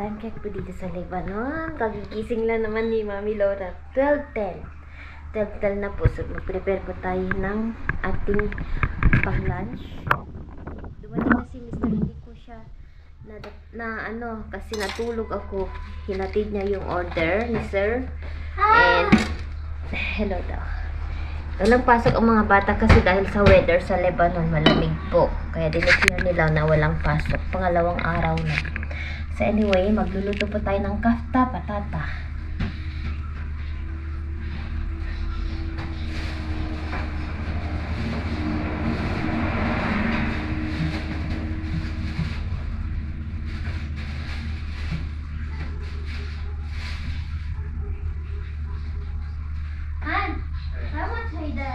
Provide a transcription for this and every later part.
time check po dito sa Lebanon. Kagigising lang naman ni Mami Laura. 12:10. 12:10 na po. So, mag-prepare po tayo ng ating pang-lunch. Dumating na si Mr. Hindi ko siya kasi natulog ako. Hinatid niya yung order ni Sir. And, hello daw. Walang pasok ang mga bata kasi dahil sa weather sa Lebanon, malamig po. Kaya dineclare nila na walang pasok. Pangalawang araw na. So anyway, magluluto po tayo ng kafta patata. How much is the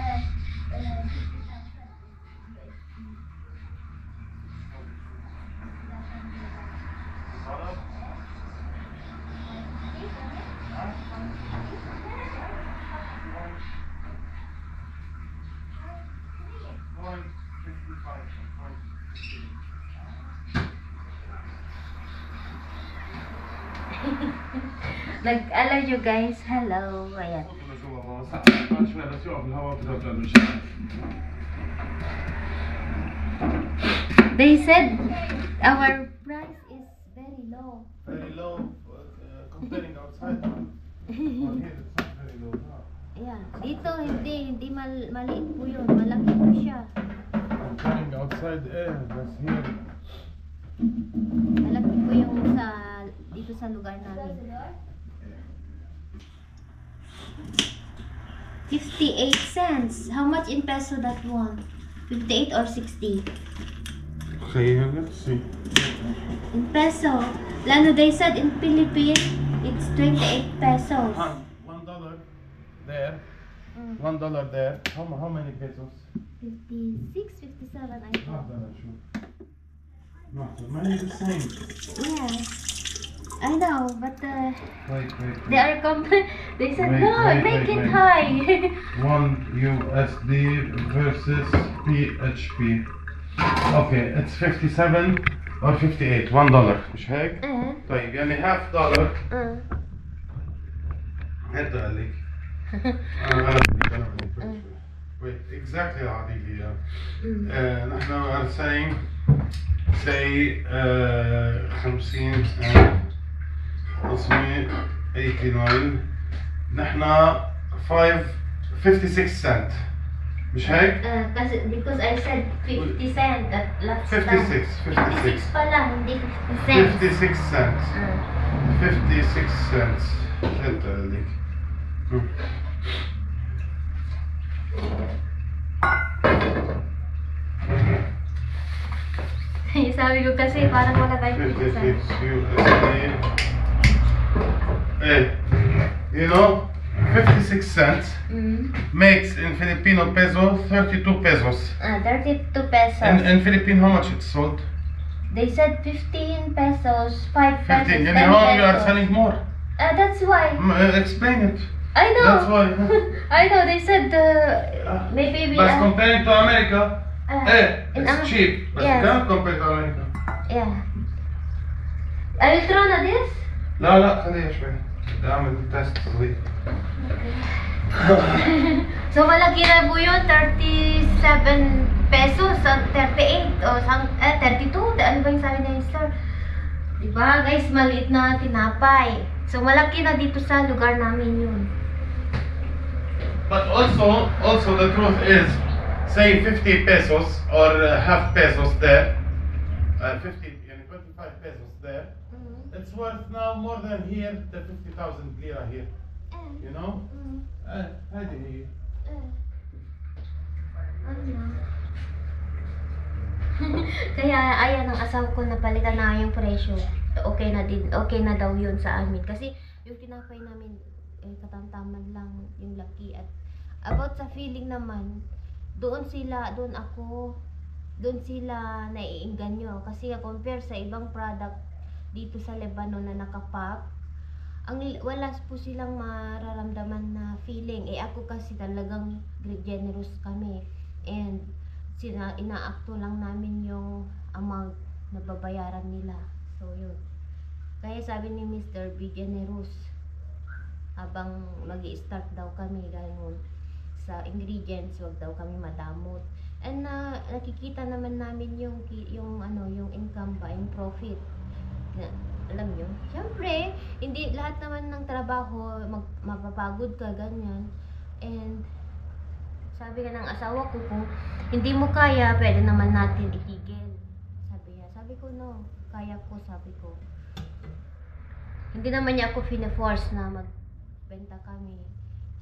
Nag-allow you guys. Hello. Ayan. They said our price is very low. Very low, comparing outside. Here it's not very low now. Yeah. Dito hindi maliit po yun. Malaki po siya. Comparing outside that's here. Malaki po yung dito sa lugar namin. 58 cents. How much in peso that one? 58 or 60? Okay, let's see. In peso. Lano, they said in Philippines, it's 28 pesos. $1 there. $1 there. How many pesos? 56, 57, I thought. Not many the same. Yeah. I know, but Wait. they are they said Wait, make it wait. high. 1 USD versus PHP. Okay, it's 57 or 58. $1 مش هيك؟ طيب يعني half dollar. هات عليك. Wait, exactly عادي نحن are saying say 50 589 نحن 56 cent مش هيك؟ Because I said 50 cent at last 56 pala, hindi 50 cents. 56 cents 56 cents انت عليك Sabi ko kasi parang wala tayong 50 cents. 56 USD. You know, 56 cents makes in Filipino peso 32 pesos. 32 pesos. In Philippine, how much it's sold? They said 15 pesos, 5 pesos, 10 15. And how you are pesos. selling more? That's why. Explain it. I know. That's why. I know. They said maybe we. But comparing to America, it's cheap. But yes. you cannot compare to America. Yeah. Are you trying on this? لا خليها شوي. اعمل تيست صغير. So malaki na po yun, 37 pesos, 38 o 32, ano ba yung sabi na yung sir? Diba guys, maliit na tinapay. So malaki na dito sa lugar namin yun. But also the truth is, say 50 pesos or half pesos there, 25 pesos there, it's worth now more than here, the 50,000 lira here. You know? هذه هي. Kaya ayan ang asawa ko, napalitan na yung presyo. Okay na daw yun sa amin. Kasi yung tinapay namin, katamtaman lang yung laki. At about sa feeling naman, doon sila naiinganyo. Kasi compare sa ibang product dito sa Lebanon na nakapack, wala po silang mararamdaman na feeling. Ako kasi talagang generous kami. And inaakto lang namin yung amount na babayaran nila. So yun. Kaya sabi ni Mr. Be generous. Habang mag-i-start daw kami, ganun. Sa ingredients, wag daw kami madamot. And nakikita naman namin yung income ba, yung profit. Alam nyo, syempre, hindi lahat naman ng trabaho mapapagod ka, ganyan. And sabi nga ng asawa ko, kung hindi mo kaya, pwede naman natin itigil. Sabi niya, sabi ko no, kaya ko, sabi ko. Hindi naman niya ako fina-force na magbenta kami.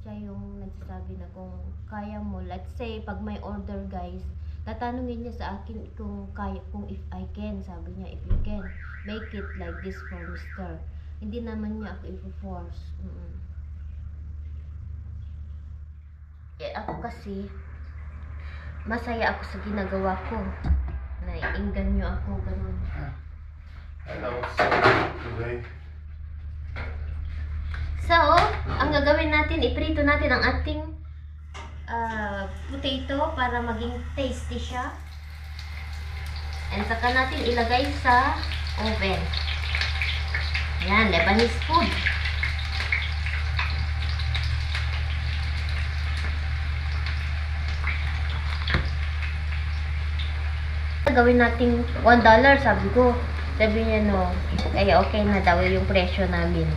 Siya yung nagsasabi na kung kaya mo, let's say, pag may order guys, tatanungin niya sa akin kung kaya, kung if I can, sabi niya, if you can, make it like this for Mr. Hindi naman niya ako i-force. Ako kasi, masaya ako sa ginagawa ko. Naiinggan niyo ako, ganun. And I was today. So, ang gagawin natin, iprito natin ang ating potato para maging tasty siya. And saka natin ilagay sa oven. Yan, Lebanese food. Gawin natin $1, sabi ko. Sabi niya no, ay okay na daw yung presyo namin.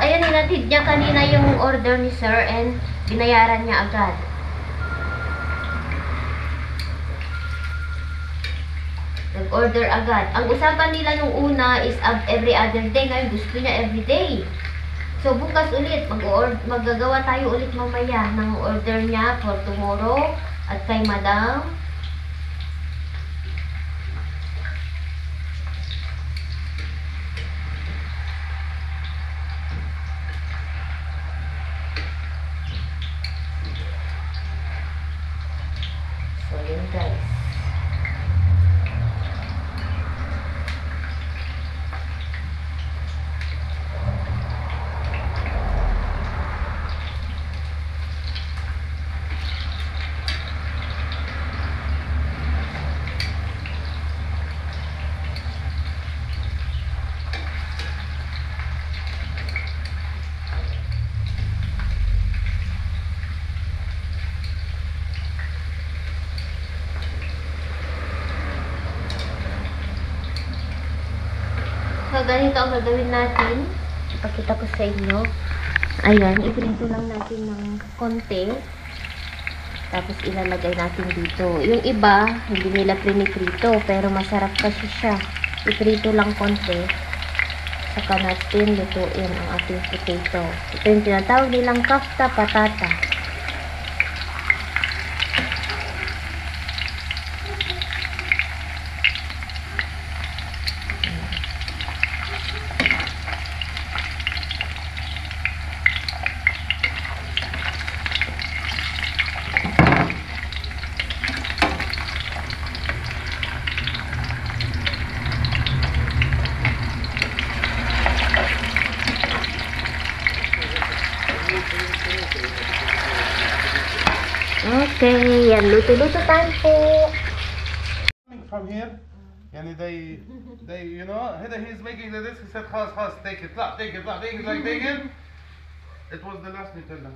Ayan, hinatid niya kanina yung order ni sir and binayaran niya agad. Nag-order agad. Ang usapan nila nung una is every other day. Ngayon gusto niya every day. So bukas ulit, maggagawa tayo ulit mamaya ng order niya for tomorrow at kay madam. So yun guys. So, ganito ang gagawin natin. Ipakita ko sa inyo. Ayan, iprito lang natin ng konti. Tapos, ilalagay natin dito. Yung iba, hindi nila priniprito. Pero, masarap kasi siya. Iprito lang konti. Saka natin lutuin ang ating potato. Ito yung tinatawag nilang kafta patata. Okay, yan. Luto-luto tayo po. From here, and they, you know, he's making this. He said, "Khas, take it, take it, take it, take it." It was the last Nutella.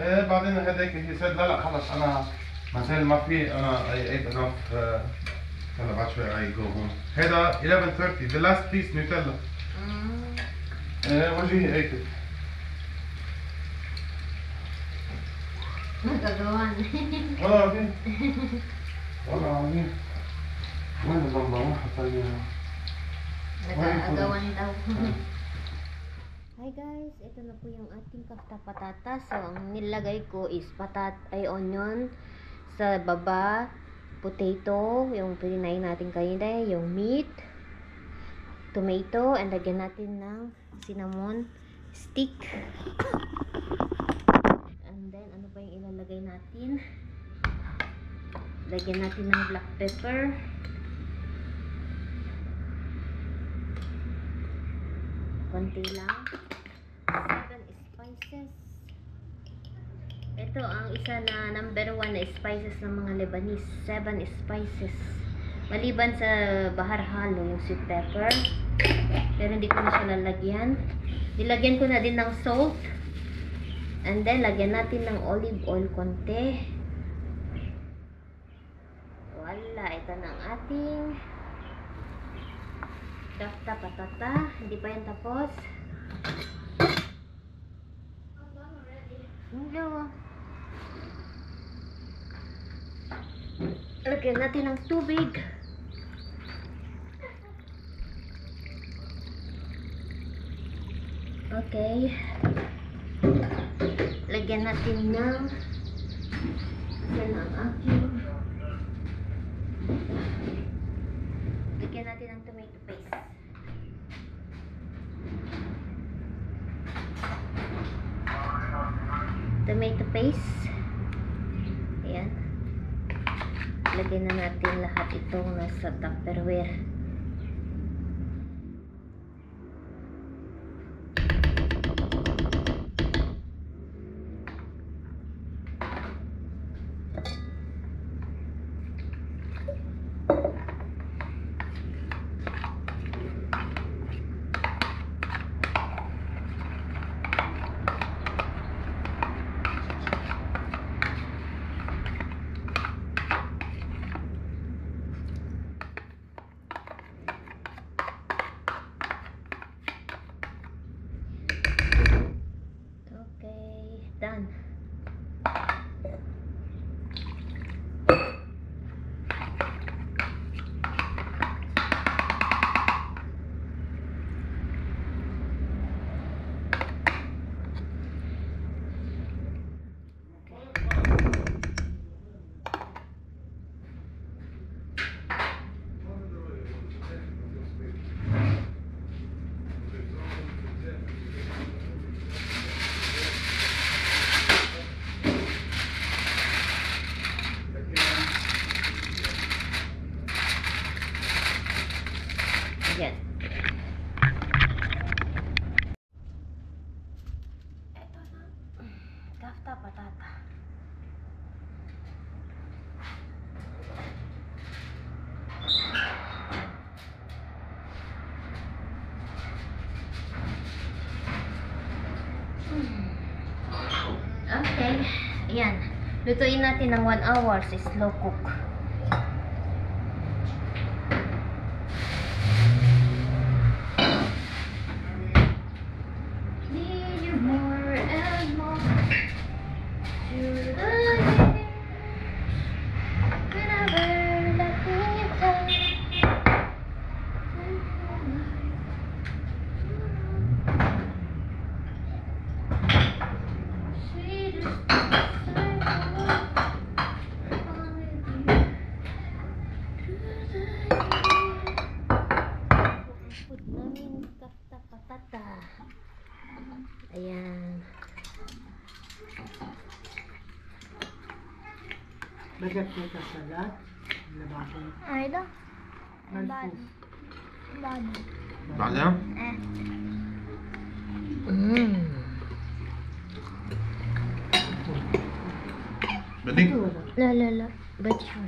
بعدين هذاك he said لا خلاص أنا مثلا ما في أنا I ate enough. هلا بعد شوي I go home. هذا 11:30 the last piece Nutella. وجهي ate it. Magagawan. والله العظيم. والله العظيم. وين اللمبة ما حطينا. Nag-aagawan daw. Hi guys, ito na po yung ating kafta patata. So, ang nilagay ko is onion sa baba, potato, yung pininain natin kanina, yung meat, tomato, and lagyan natin ng cinnamon stick. And then, ano pa yung ilalagay natin? Lagyan natin ng black pepper. Konti lang. 7 spices. Ito ang isa na number 1 na spices ng mga Lebanese. 7 spices. Maliban sa bahar halo, yung sweet pepper. Pero hindi ko na siya lalagyan. Nilagyan ko na din ng salt. And then, lagyan natin ng olive oil konti. Wala. Ito na ang ating kafta patata. Hindi pa yan tapos. Hindi. Lagyan natin ng tubig. Okay. Lagyan natin ng yan ang aking. Lagyan natin ng tomato paste. Tomato paste. Ayan. Lagyan na natin lahat itong nasa Tupperware. Done. Ayan. Ito na. Kafta patata. Okay. Ayan. Lutuin natin ng 1 hour sa slow cook. Ayan. Bagay ko sa salat. Labasan. Ay dah. Malfus. Bad. بعدين بديك La la la. Bajul.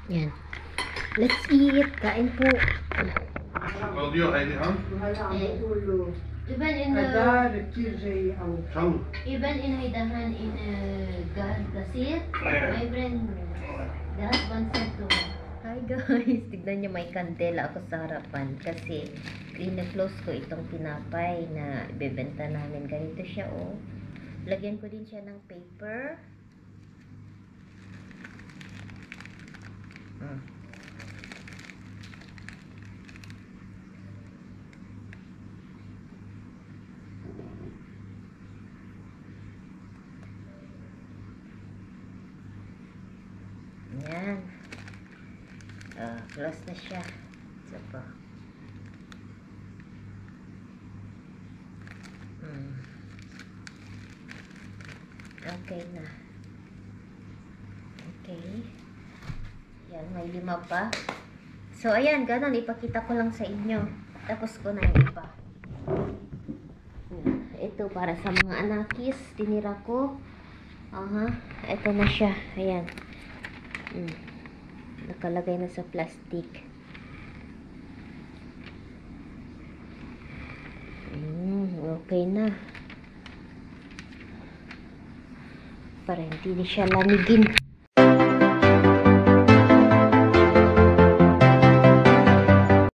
Yan. Let's eat. Kain po. اوديو هيدي ها وهلا عم بيقولوا Even in هدار كتير جاي او شو even in Haidahan in Gasir, my friend, the husband said to me, hi guys, tignan niyo may kandela ako sa harapan kasi close ko itong tinapay na ibebenta namin. Ganito siya oh. Lagyan ko din siya ng paper. Yan. Close na siya. Isa pa. Okay na. Okay. Yan, may 5 pa. So, ayan, ganun. Ipakita ko lang sa inyo. Tapos ko na yung iba. Yan. Ito, para sa mga anakis. Tinira ko. Aha. Ito na siya. Ayan. Nakalagay na sa plastic. Okay na. Para hindi siya lamigin.